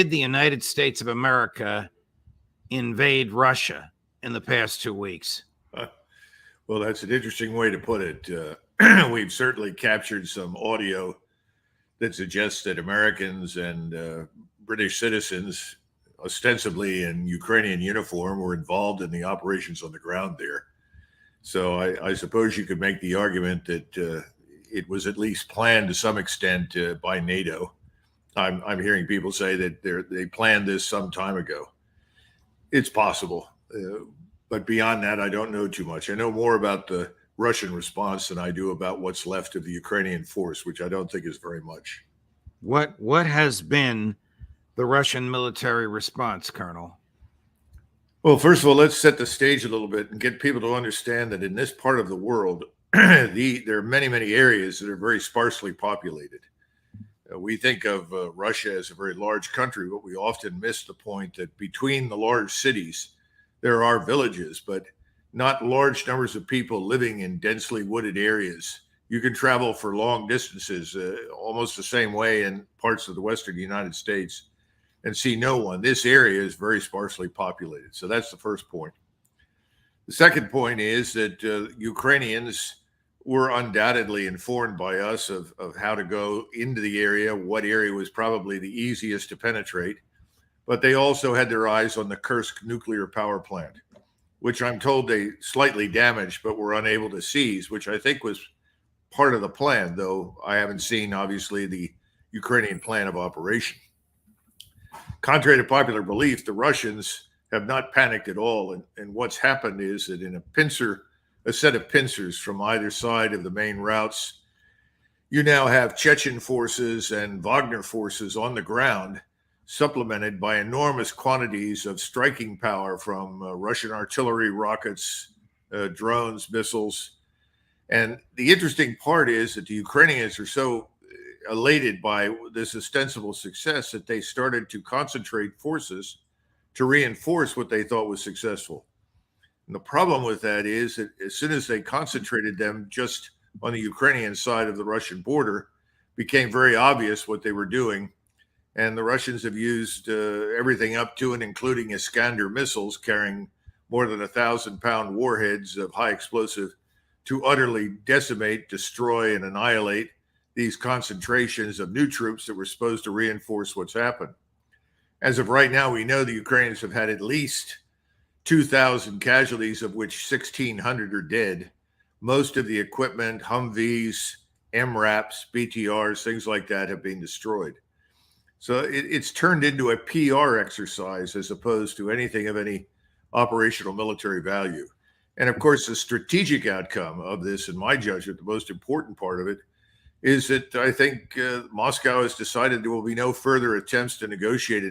Did the United States of America invade Russia in the past 2 weeks? Well, that's an interesting way to put it. We've certainly captured some audio that suggests that Americans and British citizens, ostensibly in Ukrainian uniform, were involved in the operations on the ground there. So I suppose you could make the argument that it was at least planned to some extent by NATO. I'm hearing people say that they planned this some time ago. It's possible. But beyond that, I don't know too much. I know more about the Russian response than I do about what's left of the Ukrainian force, which I don't think is very much. What has been the Russian military response, Colonel? Well, first of all, let's set the stage a little bit and get people to understand that in this part of the world, there are many, many areas that are very sparsely populated. We think of Russia as a very large country, but we often miss the point that between the large cities, there are villages, but not large numbers of people living in densely wooded areas. You can travel for long distances, almost the same way in parts of the western United States, and see no one. This area is very sparsely populated. So that's the first point. The second point is that Ukrainians were undoubtedly informed by us of how to go into the area, what area was probably the easiest to penetrate. But they also had their eyes on the Kursk nuclear power plant, which I'm told they slightly damaged, but were unable to seize, which I think was part of the plan, though I haven't seen, obviously, the Ukrainian plan of operation. Contrary to popular belief, the Russians have not panicked at all. And what's happened is that in a set of pincers from either side of the main routes, you now have Chechen forces and Wagner forces on the ground, supplemented by enormous quantities of striking power from Russian artillery, rockets, drones, missiles. And the interesting part is that the Ukrainians are so elated by this ostensible success that they started to concentrate forces to reinforce what they thought was successful. And the problem with that is that as soon as they concentrated them just on the Ukrainian side of the Russian border, it became very obvious what they were doing. And the Russians have used everything up to and including Iskander missiles carrying more than 1,000-pound warheads of high explosive to utterly decimate, destroy, and annihilate these concentrations of new troops that were supposed to reinforce what's happened. As of right now, we know the Ukrainians have had at least 2,000 casualties, of which 1,600 are dead. Most of the equipment, Humvees, MRAPs, BTRs, things like that have been destroyed. So it's turned into a PR exercise as opposed to anything of any operational military value. And of course, the strategic outcome of this, in my judgment, the most important part of it, is that I think Moscow has decided there will be no further attempts to negotiate an